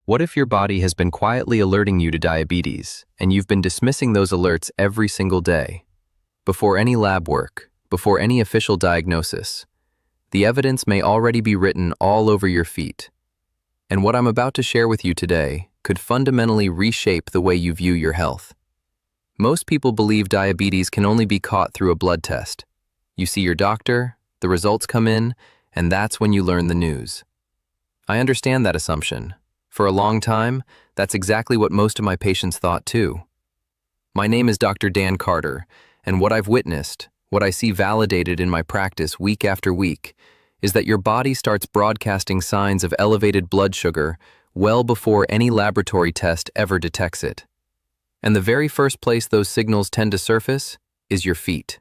What if your body has been quietly alerting you to diabetes, and you've been dismissing those alerts every single day? Before any lab work, before any official diagnosis, the evidence may already be written all over your feet. And what I'm about to share with you today could fundamentally reshape the way you view your health. Most people believe diabetes can only be caught through a blood test. You see your doctor, the results come in, and that's when you learn the news. I understand that assumption. For a long time, that's exactly what most of my patients thought too. My name is Dr. Dan Carter, and what I've witnessed, what I see validated in my practice week after week, is that your body starts broadcasting signs of elevated blood sugar well before any laboratory test ever detects it. And the very first place those signals tend to surface is your feet.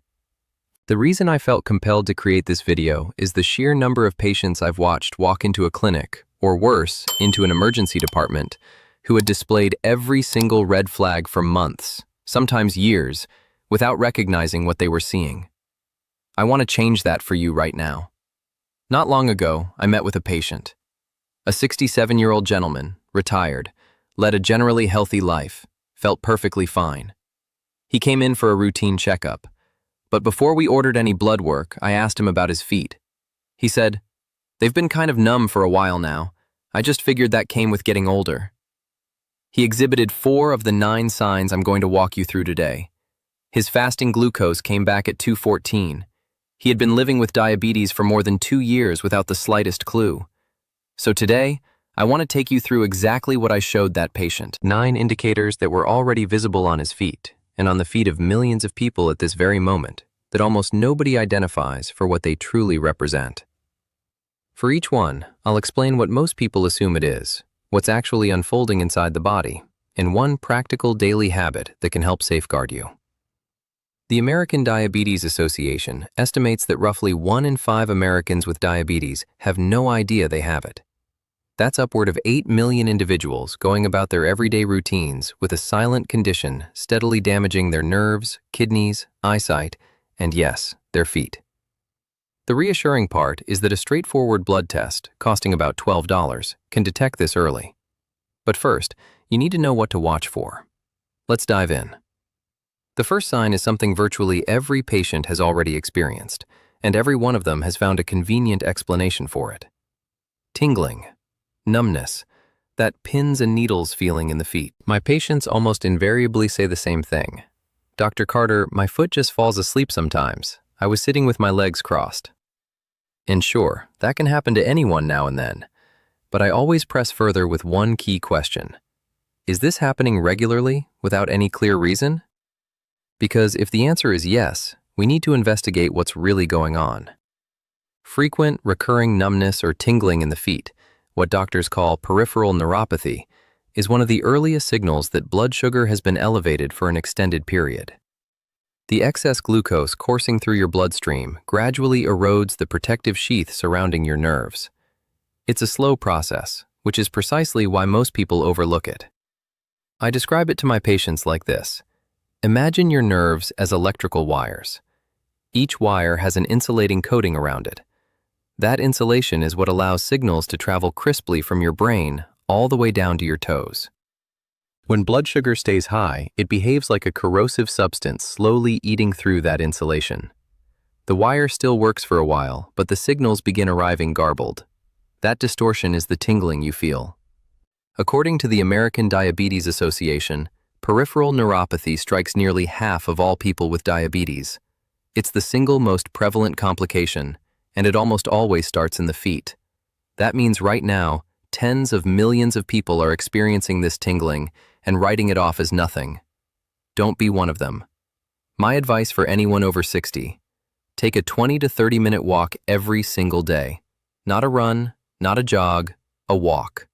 The reason I felt compelled to create this video is the sheer number of patients I've watched walk into a clinic, or worse, into an emergency department, who had displayed every single red flag for months, sometimes years, without recognizing what they were seeing. I want to change that for you right now. Not long ago, I met with a patient. A 67-year-old gentleman, retired, led a generally healthy life, felt perfectly fine. He came in for a routine checkup, but before we ordered any blood work, I asked him about his feet. He said, "They've been kind of numb for a while now. I just figured that came with getting older." He exhibited 4 of the 9 signs I'm going to walk you through today. His fasting glucose came back at 214. He had been living with diabetes for more than 2 years without the slightest clue. So today, I want to take you through exactly what I showed that patient. 9 indicators that were already visible on his feet, and on the feet of millions of people at this very moment, that almost nobody identifies for what they truly represent. For each one, I'll explain what most people assume it is, what's actually unfolding inside the body, and one practical daily habit that can help safeguard you. The American Diabetes Association estimates that roughly 1 in 5 Americans with diabetes have no idea they have it. That's upward of 8 million individuals going about their everyday routines with a silent condition steadily damaging their nerves, kidneys, eyesight, and yes, their feet. The reassuring part is that a straightforward blood test, costing about $12, can detect this early. But first, you need to know what to watch for. Let's dive in. The first sign is something virtually every patient has already experienced, and every one of them has found a convenient explanation for it. Tingling, numbness, that pins and needles feeling in the feet. My patients almost invariably say the same thing. "Dr. Carter, my foot just falls asleep sometimes. I was sitting with my legs crossed." And sure, that can happen to anyone now and then, but I always press further with one key question. Is this happening regularly, without any clear reason? Because if the answer is yes, we need to investigate what's really going on. Frequent, recurring numbness or tingling in the feet, what doctors call peripheral neuropathy, is one of the earliest signals that blood sugar has been elevated for an extended period. The excess glucose coursing through your bloodstream gradually erodes the protective sheath surrounding your nerves. It's a slow process, which is precisely why most people overlook it. I describe it to my patients like this. Imagine your nerves as electrical wires. Each wire has an insulating coating around it. That insulation is what allows signals to travel crisply from your brain all the way down to your toes. When blood sugar stays high, it behaves like a corrosive substance slowly eating through that insulation. The wire still works for a while, but the signals begin arriving garbled. That distortion is the tingling you feel. According to the American Diabetes Association, peripheral neuropathy strikes nearly half of all people with diabetes. It's the single most prevalent complication, and it almost always starts in the feet. That means right now, tens of millions of people are experiencing this tingling and writing it off as nothing. Don't be one of them. My advice for anyone over 60, take a 20 to 30 minute walk every single day. Not a run, not a jog, a walk.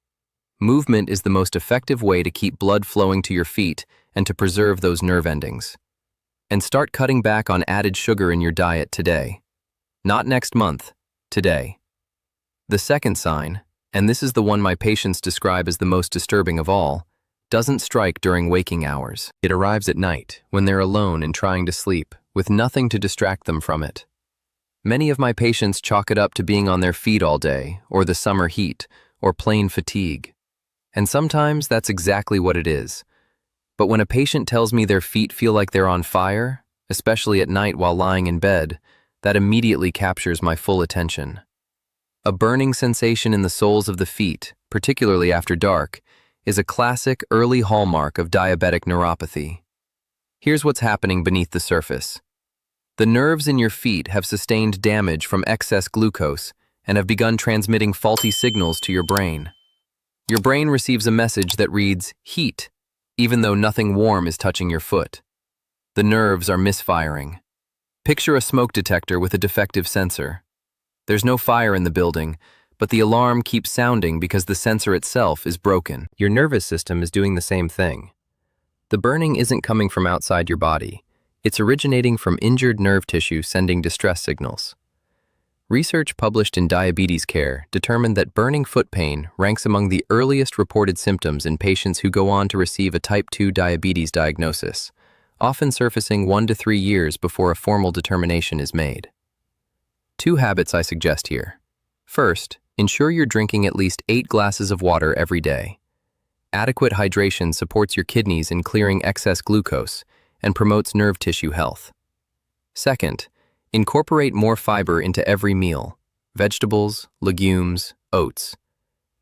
Movement is the most effective way to keep blood flowing to your feet and to preserve those nerve endings. And start cutting back on added sugar in your diet today. Not next month, today. The second sign, and this is the one my patients describe as the most disturbing of all, doesn't strike during waking hours. It arrives at night, when they're alone and trying to sleep, with nothing to distract them from it. Many of my patients chalk it up to being on their feet all day, or the summer heat, or plain fatigue. And sometimes that's exactly what it is. But when a patient tells me their feet feel like they're on fire, especially at night while lying in bed, that immediately captures my full attention. A burning sensation in the soles of the feet, particularly after dark, is a classic early hallmark of diabetic neuropathy. Here's what's happening beneath the surface. The nerves in your feet have sustained damage from excess glucose and have begun transmitting faulty signals to your brain. Your brain receives a message that reads, heat, even though nothing warm is touching your foot. The nerves are misfiring. Picture a smoke detector with a defective sensor. There's no fire in the building, but the alarm keeps sounding because the sensor itself is broken. Your nervous system is doing the same thing. The burning isn't coming from outside your body. It's originating from injured nerve tissue sending distress signals. Research published in Diabetes Care determined that burning foot pain ranks among the earliest reported symptoms in patients who go on to receive a type 2 diabetes diagnosis, often surfacing 1 to 3 years before a formal determination is made. 2 habits I suggest here. First, ensure you're drinking at least 8 glasses of water every day. Adequate hydration supports your kidneys in clearing excess glucose and promotes nerve tissue health. Second, incorporate more fiber into every meal: vegetables, legumes, oats.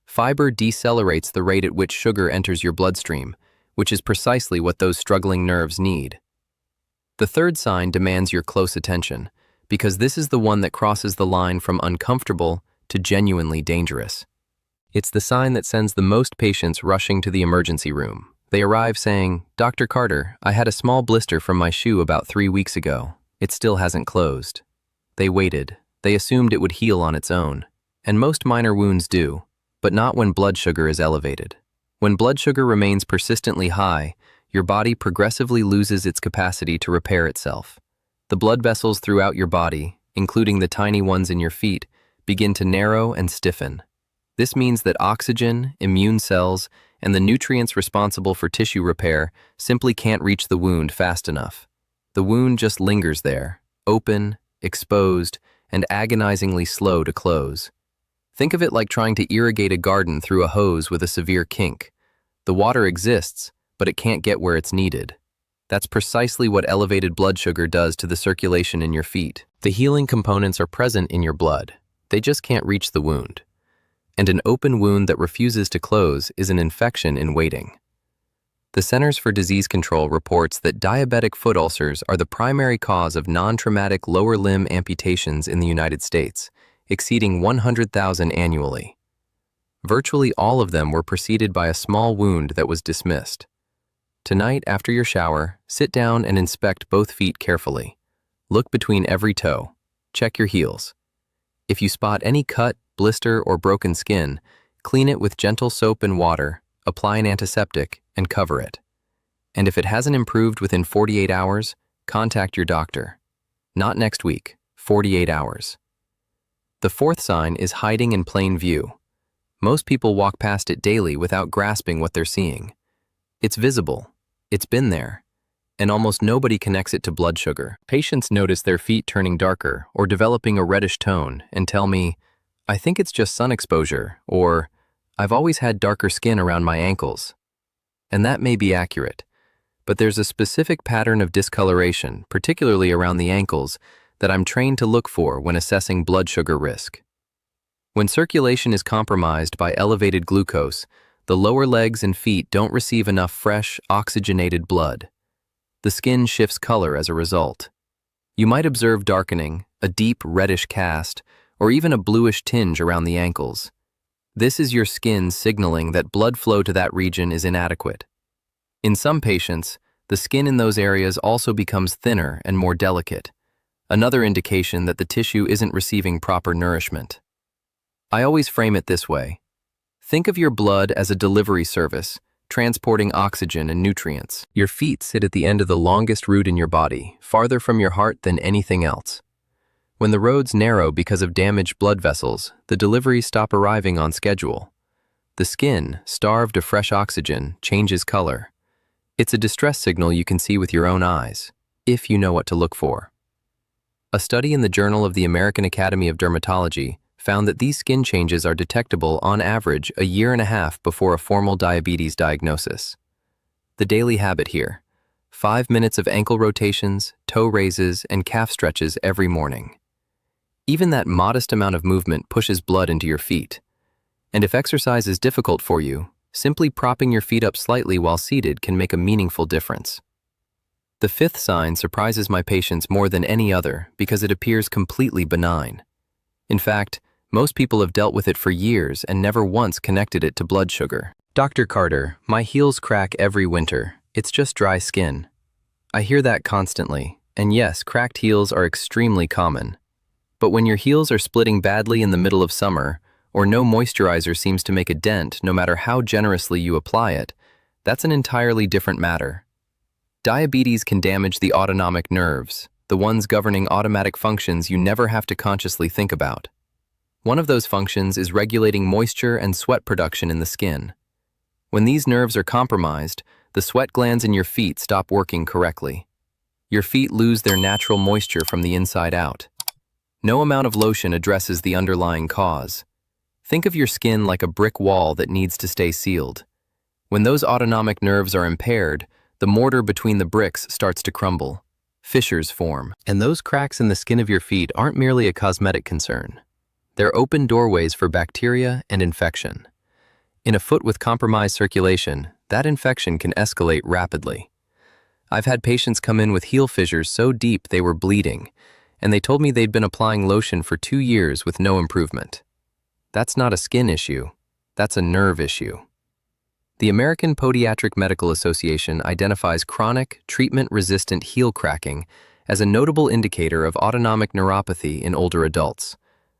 Fiber decelerates the rate at which sugar enters your bloodstream, which is precisely what those struggling nerves need. The third sign demands your close attention, because this is the one that crosses the line from uncomfortable to genuinely dangerous. It's the sign that sends the most patients rushing to the emergency room. They arrive saying, "Dr. Carter, I had a small blister from my shoe about 3 weeks ago. It still hasn't closed." They waited. They assumed it would heal on its own. And most minor wounds do, but not when blood sugar is elevated. When blood sugar remains persistently high, your body progressively loses its capacity to repair itself. The blood vessels throughout your body, including the tiny ones in your feet, begin to narrow and stiffen. This means that oxygen, immune cells, and the nutrients responsible for tissue repair simply can't reach the wound fast enough. The wound just lingers there, open, exposed, and agonizingly slow to close. Think of it like trying to irrigate a garden through a hose with a severe kink. The water exists, but it can't get where it's needed. That's precisely what elevated blood sugar does to the circulation in your feet. The healing components are present in your blood. They just can't reach the wound. And an open wound that refuses to close is an infection in waiting. The Centers for Disease Control reports that diabetic foot ulcers are the primary cause of non-traumatic lower limb amputations in the United States, exceeding 100,000 annually. Virtually all of them were preceded by a small wound that was dismissed. Tonight, after your shower, sit down and inspect both feet carefully. Look between every toe. Check your heels. If you spot any cut, blister, or broken skin, clean it with gentle soap and water, apply an antiseptic, and cover it. And if it hasn't improved within 48 hours, contact your doctor. Not next week, 48 hours. The fourth sign is hiding in plain view. Most people walk past it daily without grasping what they're seeing. It's visible, it's been there, and almost nobody connects it to blood sugar. Patients notice their feet turning darker or developing a reddish tone and tell me, "I think it's just sun exposure," or "I've always had darker skin around my ankles." And that may be accurate, but there's a specific pattern of discoloration, particularly around the ankles, that I'm trained to look for when assessing blood sugar risk. When circulation is compromised by elevated glucose, the lower legs and feet don't receive enough fresh, oxygenated blood. The skin shifts color as a result. You might observe darkening, a deep reddish cast, or even a bluish tinge around the ankles. This is your skin signaling that blood flow to that region is inadequate. In some patients, the skin in those areas also becomes thinner and more delicate, another indication that the tissue isn't receiving proper nourishment. I always frame it this way. Think of your blood as a delivery service, transporting oxygen and nutrients. Your feet sit at the end of the longest route in your body, farther from your heart than anything else. When the roads narrow because of damaged blood vessels, the deliveries stop arriving on schedule. The skin, starved of fresh oxygen, changes color. It's a distress signal you can see with your own eyes, if you know what to look for. A study in the Journal of the American Academy of Dermatology found that these skin changes are detectable on average a year and a half before a formal diabetes diagnosis. The daily habit here: 5 minutes of ankle rotations, toe raises, and calf stretches every morning. Even that modest amount of movement pushes blood into your feet. And if exercise is difficult for you, simply propping your feet up slightly while seated can make a meaningful difference. The fifth sign surprises my patients more than any other because it appears completely benign. In fact, most people have dealt with it for years and never once connected it to blood sugar. Dr. Carter, my heels crack every winter. It's just dry skin. I hear that constantly, and yes, cracked heels are extremely common. But when your heels are splitting badly in the middle of summer, or no moisturizer seems to make a dent no matter how generously you apply it, that's an entirely different matter. Diabetes can damage the autonomic nerves, the ones governing automatic functions you never have to consciously think about. One of those functions is regulating moisture and sweat production in the skin. When these nerves are compromised, the sweat glands in your feet stop working correctly. Your feet lose their natural moisture from the inside out. No amount of lotion addresses the underlying cause. Think of your skin like a brick wall that needs to stay sealed. When those autonomic nerves are impaired, the mortar between the bricks starts to crumble. Fissures form. And those cracks in the skin of your feet aren't merely a cosmetic concern. They're open doorways for bacteria and infection. In a foot with compromised circulation, that infection can escalate rapidly. I've had patients come in with heel fissures so deep they were bleeding, and they told me they'd been applying lotion for 2 years with no improvement. That's not a skin issue, that's a nerve issue. The American Podiatric Medical Association identifies chronic, treatment-resistant heel cracking as a notable indicator of autonomic neuropathy in older adults,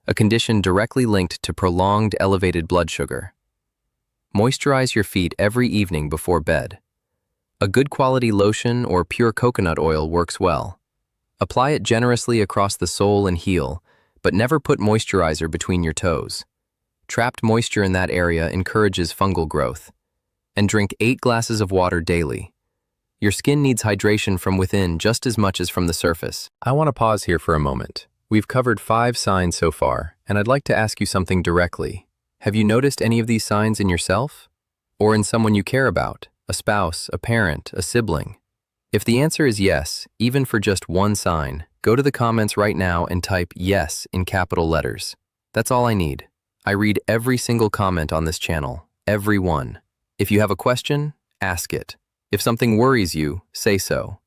a condition directly linked to prolonged elevated blood sugar. Moisturize your feet every evening before bed. A good quality lotion or pure coconut oil works well. Apply it generously across the sole and heel, but never put moisturizer between your toes. Trapped moisture in that area encourages fungal growth. And drink 8 glasses of water daily. Your skin needs hydration from within just as much as from the surface. I want to pause here for a moment. We've covered 5 signs so far, and I'd like to ask you something directly. Have you noticed any of these signs in yourself? Or in someone you care about, a spouse, a parent, a sibling? If the answer is yes, even for just one sign, go to the comments right now and type "yes" in capital letters. That's all I need. I read every single comment on this channel, every one. If you have a question, ask it. If something worries you, say so.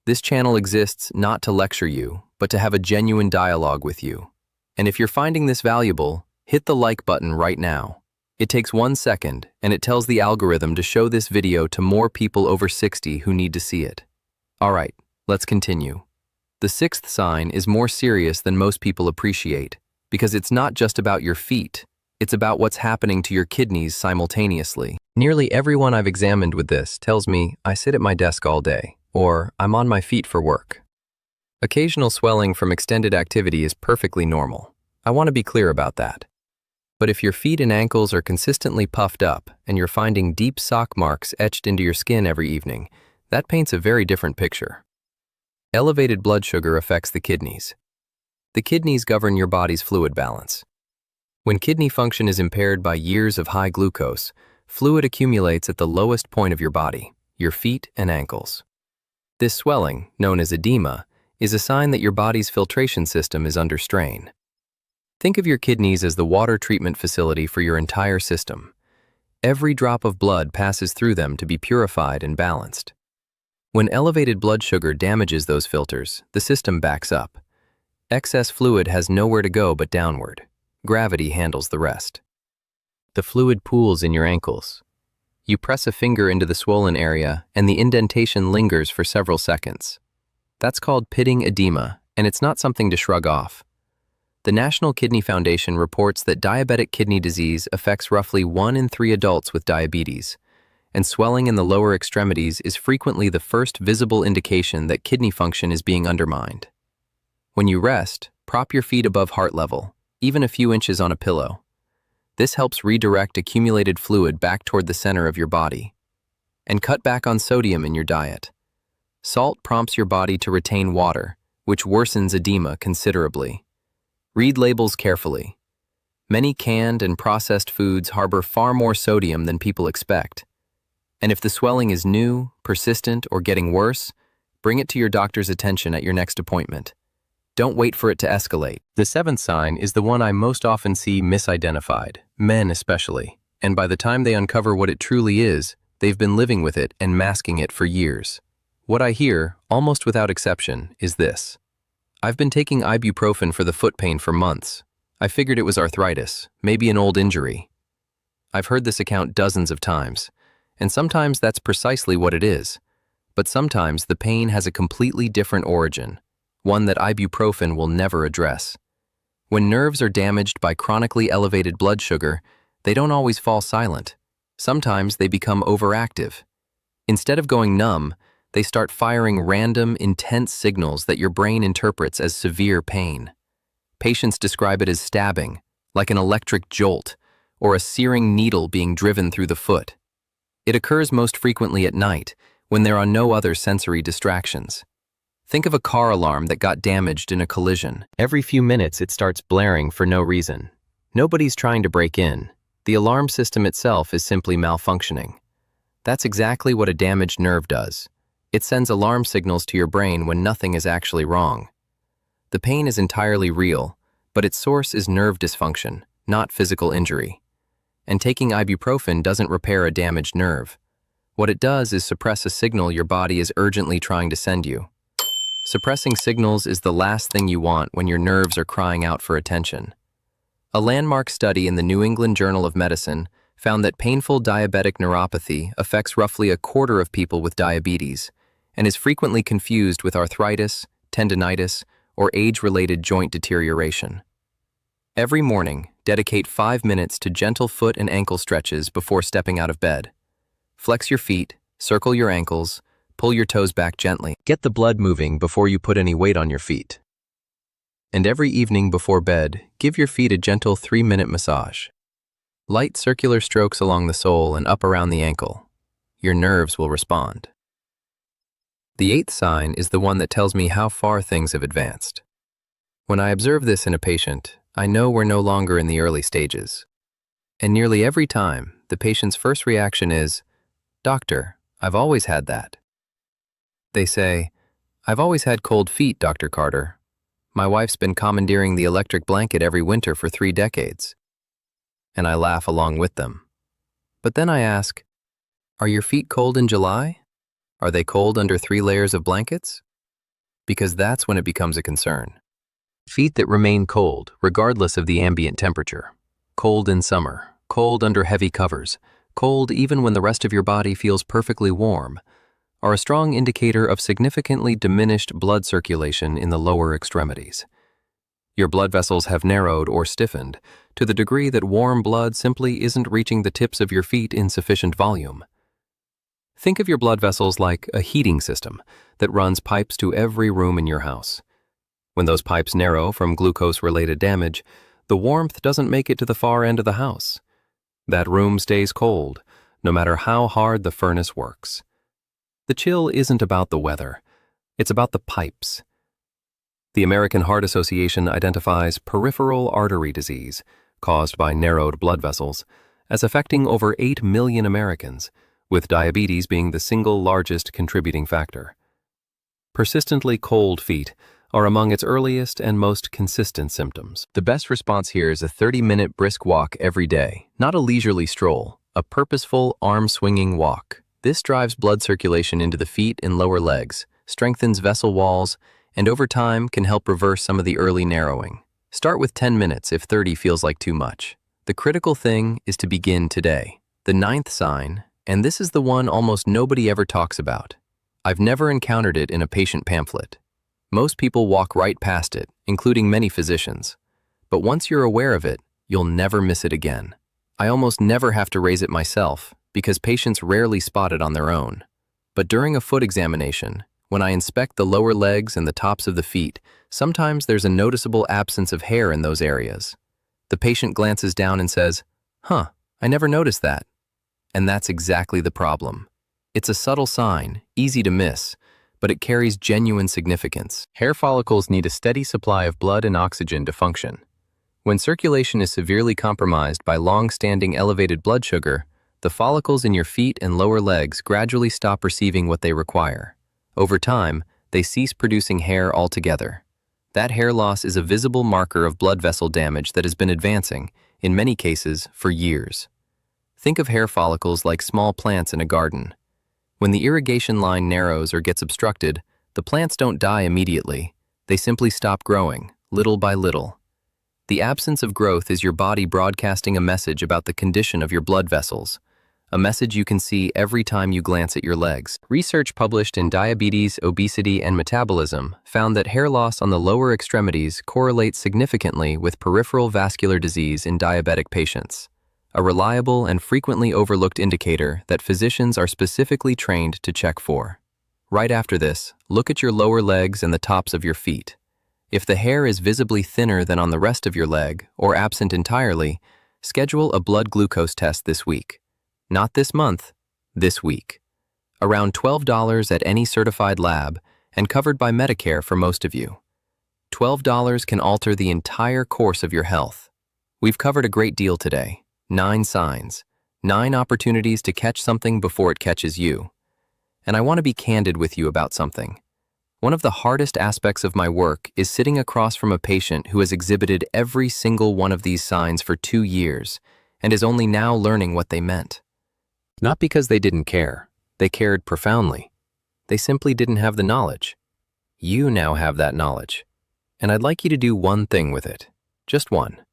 This channel exists not to lecture you, but to have a genuine dialogue with you. And if you're finding this valuable, hit the like button right now. It takes 1 second, and it tells the algorithm to show this video to more people over 60 who need to see it. Alright, let's continue. The 6th sign is more serious than most people appreciate, because it's not just about your feet, it's about what's happening to your kidneys simultaneously. Nearly everyone I've examined with this tells me I sit at my desk all day, or I'm on my feet for work. Occasional swelling from extended activity is perfectly normal. I want to be clear about that. But if your feet and ankles are consistently puffed up and you're finding deep sock marks etched into your skin every evening, that paints a very different picture. Elevated blood sugar affects the kidneys. The kidneys govern your body's fluid balance. When kidney function is impaired by years of high glucose, fluid accumulates at the lowest point of your body, your feet and ankles. This swelling, known as edema, is a sign that your body's filtration system is under strain. Think of your kidneys as the water treatment facility for your entire system. Every drop of blood passes through them to be purified and balanced. When elevated blood sugar damages those filters, the system backs up. Excess fluid has nowhere to go but downward. Gravity handles the rest. The fluid pools in your ankles. You press a finger into the swollen area, and the indentation lingers for several seconds. That's called pitting edema, and it's not something to shrug off. The National Kidney Foundation reports that diabetic kidney disease affects roughly 1 in 3 adults with diabetes, and swelling in the lower extremities is frequently the first visible indication that kidney function is being undermined. When you rest, prop your feet above heart level, even a few inches on a pillow. This helps redirect accumulated fluid back toward the center of your body. And cut back on sodium in your diet. Salt prompts your body to retain water, which worsens edema considerably. Read labels carefully. Many canned and processed foods harbor far more sodium than people expect. And if the swelling is new, persistent, or getting worse, bring it to your doctor's attention at your next appointment. Don't wait for it to escalate. The seventh sign is the one I most often see misidentified, men especially, and by the time they uncover what it truly is, they've been living with it and masking it for years. What I hear, almost without exception, is this: "I've been taking ibuprofen for the foot pain for months. I figured it was arthritis, maybe an old injury." I've heard this account dozens of times, and sometimes that's precisely what it is. But sometimes the pain has a completely different origin, one that ibuprofen will never address. When nerves are damaged by chronically elevated blood sugar, they don't always fall silent. Sometimes they become overactive. Instead of going numb, they start firing random, intense signals that your brain interprets as severe pain. Patients describe it as stabbing, like an electric jolt, or a searing needle being driven through the foot. It occurs most frequently at night, when there are no other sensory distractions. Think of a car alarm that got damaged in a collision. Every few minutes it starts blaring for no reason. Nobody's trying to break in. The alarm system itself is simply malfunctioning. That's exactly what a damaged nerve does. It sends alarm signals to your brain when nothing is actually wrong. The pain is entirely real, but its source is nerve dysfunction, not physical injury. And taking ibuprofen doesn't repair a damaged nerve. What it does is suppress a signal your body is urgently trying to send you. Suppressing signals is the last thing you want when your nerves are crying out for attention. A landmark study in the New England Journal of Medicine found that painful diabetic neuropathy affects roughly a quarter of people with diabetes and is frequently confused with arthritis, tendinitis, or age-related joint deterioration. Every morning, dedicate 5 minutes to gentle foot and ankle stretches before stepping out of bed. Flex your feet, circle your ankles, pull your toes back gently. Get the blood moving before you put any weight on your feet. And every evening before bed, give your feet a gentle 3-minute massage. Light circular strokes along the sole and up around the ankle. Your nerves will respond. The eighth sign is the one that tells me how far things have advanced. When I observe this in a patient, I know we're no longer in the early stages. And nearly every time, the patient's first reaction is, "Doctor, I've always had that." They say, "I've always had cold feet, Dr. Carter. My wife's been commandeering the electric blanket every winter for 3 decades." And I laugh along with them. But then I ask, "Are your feet cold in July? Are they cold under 3 layers of blankets?" Because that's when it becomes a concern. Feet that remain cold, regardless of the ambient temperature. Cold in summer, cold under heavy covers, cold even when the rest of your body feels perfectly warm, are a strong indicator of significantly diminished blood circulation in the lower extremities. Your blood vessels have narrowed or stiffened to the degree that warm blood simply isn't reaching the tips of your feet in sufficient volume. Think of your blood vessels like a heating system that runs pipes to every room in your house. When those pipes narrow from glucose-related damage, the warmth doesn't make it to the far end of the house. That room stays cold, no matter how hard the furnace works. The chill isn't about the weather, it's about the pipes. The American Heart Association identifies peripheral artery disease, caused by narrowed blood vessels, as affecting over 8 million Americans, with diabetes being the single largest contributing factor. Persistently cold feet are among its earliest and most consistent symptoms. The best response here is a 30-minute brisk walk every day, not a leisurely stroll, a purposeful, arm-swinging walk. This drives blood circulation into the feet and lower legs, strengthens vessel walls, and over time can help reverse some of the early narrowing. Start with 10 minutes if 30 feels like too much. The critical thing is to begin today. The ninth sign, and this is the one almost nobody ever talks about. I've never encountered it in a patient pamphlet. Most people walk right past it, including many physicians. But once you're aware of it, you'll never miss it again. I almost never have to raise it myself, because patients rarely spot it on their own. But during a foot examination, when I inspect the lower legs and the tops of the feet, sometimes there's a noticeable absence of hair in those areas. The patient glances down and says, "Huh, I never noticed that." And that's exactly the problem. It's a subtle sign, easy to miss, but it carries genuine significance. Hair follicles need a steady supply of blood and oxygen to function. When circulation is severely compromised by long-standing elevated blood sugar, the follicles in your feet and lower legs gradually stop receiving what they require. Over time, they cease producing hair altogether. That hair loss is a visible marker of blood vessel damage that has been advancing, in many cases, for years. Think of hair follicles like small plants in a garden. When the irrigation line narrows or gets obstructed, the plants don't die immediately. They simply stop growing, little by little. The absence of growth is your body broadcasting a message about the condition of your blood vessels, a message you can see every time you glance at your legs. Research published in Diabetes, Obesity, and Metabolism found that hair loss on the lower extremities correlates significantly with peripheral vascular disease in diabetic patients, a reliable and frequently overlooked indicator that physicians are specifically trained to check for. Right after this, look at your lower legs and the tops of your feet. If the hair is visibly thinner than on the rest of your leg or absent entirely, schedule a blood glucose test this week. Not this month, this week. Around $12 at any certified lab and covered by Medicare for most of you. $12 can alter the entire course of your health. We've covered a great deal today. 9 signs, 9 opportunities to catch something before it catches you. And I want to be candid with you about something. One of the hardest aspects of my work is sitting across from a patient who has exhibited every single one of these signs for 2 years and is only now learning what they meant. Not because they didn't care. They cared profoundly. They simply didn't have the knowledge. You now have that knowledge. And I'd like you to do one thing with it. Just one.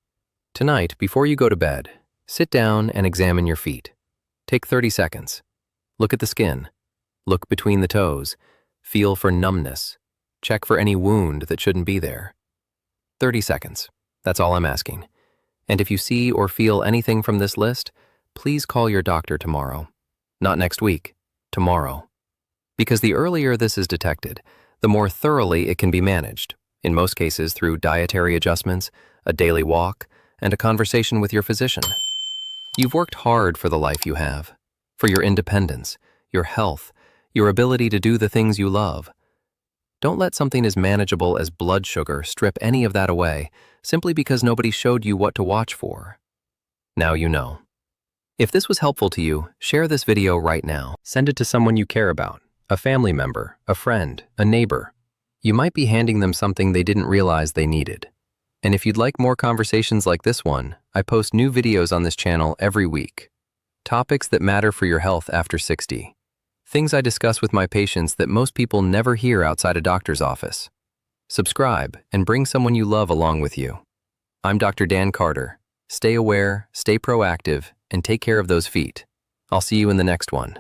Tonight, before you go to bed, sit down and examine your feet. Take 30 seconds. Look at the skin. Look between the toes. Feel for numbness. Check for any wound that shouldn't be there. 30 seconds. That's all I'm asking. And if you see or feel anything from this list, please call your doctor tomorrow. Not next week, tomorrow. Because the earlier this is detected, the more thoroughly it can be managed, in most cases through dietary adjustments, a daily walk, and a conversation with your physician. You've worked hard for the life you have, for your independence, your health, your ability to do the things you love. Don't let something as manageable as blood sugar strip any of that away simply because nobody showed you what to watch for. Now you know. If this was helpful to you, share this video right now. Send it to someone you care about, a family member, a friend, a neighbor. You might be handing them something they didn't realize they needed. And if you'd like more conversations like this one, I post new videos on this channel every week. Topics that matter for your health after 60. Things I discuss with my patients that most people never hear outside a doctor's office. Subscribe and bring someone you love along with you. I'm Dr. Dan Carter. Stay aware, stay proactive, and take care of those feet. I'll see you in the next one.